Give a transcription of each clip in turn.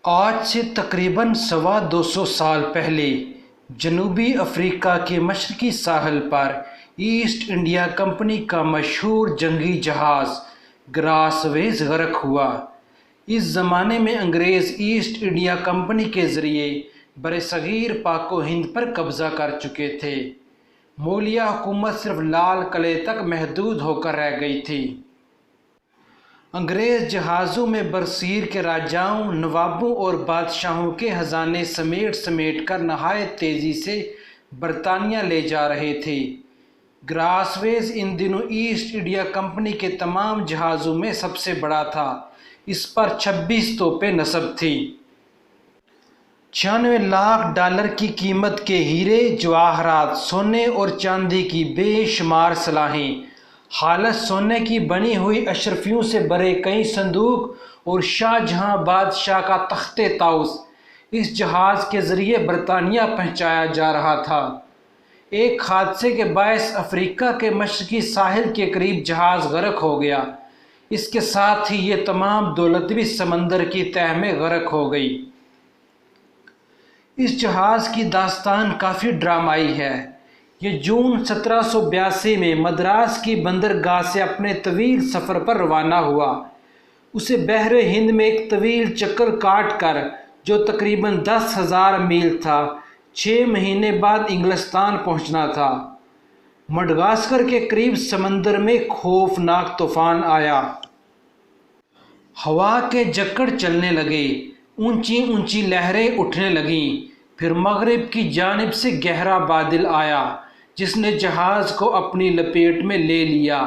آج سے تقریباً 250 سال پہلے جنوبی افریقہ کے مشرقی ساحل پر ایسٹ انڈیا کمپنی کا مشہور جنگی جہاز گراس ویز غرق ہوا۔ اس زمانے میں انگریز ایسٹ انڈیا کمپنی کے ذریعے برصغیر پاک و ہند پر قبضہ کر چکے تھے۔ مغلیہ حکومت صرف لال قلعے تک محدود ہو کر رہ گئی تھی۔ انگریز جہازوں میں برصغیر کے راجاؤں، نوابوں اور بادشاہوں کے خزانے سمیٹ کر نہایت تیزی سے برطانیہ لے جا رہے تھے۔ گراس ویز ان دنوں ایسٹ انڈیا کمپنی کے تمام جہازوں میں سب سے بڑا تھا۔ اس پر 26 توپیں نصب تھیں۔ 96 لاکھ ڈالر کی قیمت کے ہیرے جواہرات، سونے اور چاندی کی بے شمار سلاحیں، خالص سونے کی بنی ہوئی اشرفیوں سے بھرے کئی صندوق اور شاہ جہاں بادشاہ کا تخت طاؤس اس جہاز کے ذریعے برطانیہ پہنچایا جا رہا تھا۔ ایک حادثے کے باعث افریقہ کے مشرقی ساحل کے قریب جہاز غرق ہو گیا۔ اس کے ساتھ ہی یہ تمام دولت بھی سمندر کی تہہ میں غرق ہو گئی۔ اس جہاز کی داستان کافی ڈرامائی ہے۔ یہ جون 1782 میں مدراس کی بندرگاہ سے اپنے طویل سفر پر روانہ ہوا۔ اسے بحر ہند میں ایک طویل چکر کاٹ کر، جو تقریباً 10,000 میل تھا، 6 مہینے بعد انگلستان پہنچنا تھا۔ مڈغاسکر کے قریب سمندر میں خوفناک طوفان آیا۔ ہوا کے جھکڑ چلنے لگے، اونچی اونچی لہریں اٹھنے لگیں۔ پھر مغرب کی جانب سے گہرا بادل آیا، جس نے جہاز کو اپنی لپیٹ میں لے لیا۔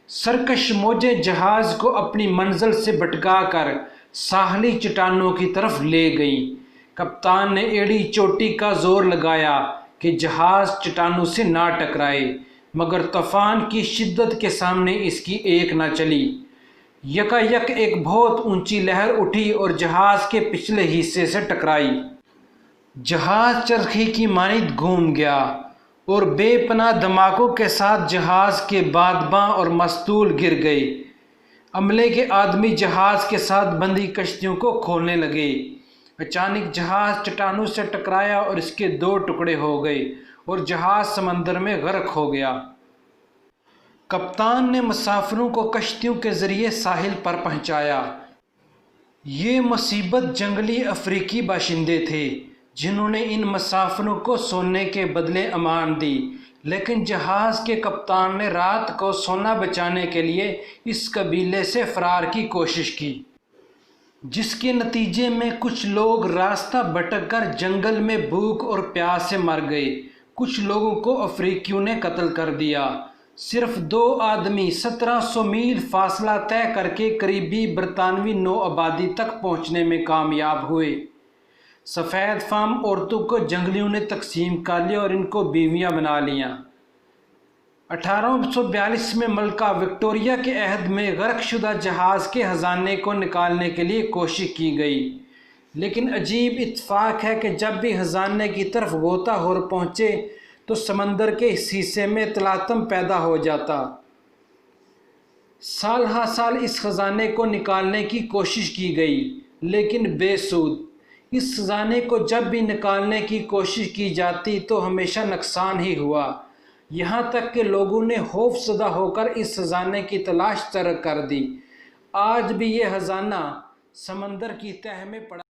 سرکش موجیں جہاز کو اپنی منزل سے بھٹکا کر ساحلی چٹانوں کی طرف لے گئیں۔ کپتان نے ایڑی چوٹی کا زور لگایا کہ جہاز چٹانوں سے نہ ٹکرائے، مگر طوفان کی شدت کے سامنے اس کی ایک نہ چلی۔ یکایک ایک بہت اونچی لہر اٹھی اور جہاز کے پچھلے حصے سے ٹکرائی۔ جہاز چرخی کی مانند گھوم گیا اور بے پناہ دھماکوں کے ساتھ جہاز کے بادباں اور مستول گر گئے۔ عملے کے آدمی جہاز کے ساتھ بندھی کشتیوں کو کھولنے لگے۔ اچانک جہاز چٹانوں سے ٹکرایا اور اس کے 2 ٹکڑے ہو گئے اور جہاز سمندر میں غرق ہو گیا۔ کپتان نے مسافروں کو کشتیوں کے ذریعے ساحل پر پہنچایا۔ یہ مصیبت جنگلی افریقی باشندے تھے، جنہوں نے ان مسافروں کو سونے کے بدلے امان دی، لیکن جہاز کے کپتان نے رات کو سونا بچانے کے لیے اس قبیلے سے فرار کی کوشش کی، جس کے نتیجے میں کچھ لوگ راستہ بھٹک کر جنگل میں بھوک اور پیاس سے مر گئے۔ کچھ لوگوں کو افریقیوں نے قتل کر دیا۔ صرف 2 آدمی 1700 میل فاصلہ طے کر کے قریبی برطانوی نو آبادی تک پہنچنے میں کامیاب ہوئے۔ سفید فام عورتوں کو جنگلیوں نے تقسیم کر لیا اور ان کو بیویاں بنا لیا۔ 1842 میں ملکہ وکٹوریہ کے عہد میں غرق شدہ جہاز کے خزانے کو نکالنے کے لیے کوشش کی گئی، لیکن عجیب اتفاق ہے کہ جب بھی خزانے کی طرف غوطہ خور پہنچے تو سمندر کے اس حصے میں تلاطم پیدا ہو جاتا۔ سال ہر سال اس خزانے کو نکالنے کی کوشش کی گئی، لیکن بے سود۔ اس خزانے کو جب بھی نکالنے کی کوشش کی جاتی تو ہمیشہ نقصان ہی ہوا، یہاں تک کہ لوگوں نے خوف زدہ ہو کر اس خزانے کی تلاش ترک کر دی۔ آج بھی یہ خزانہ سمندر کی تہہ میں پڑا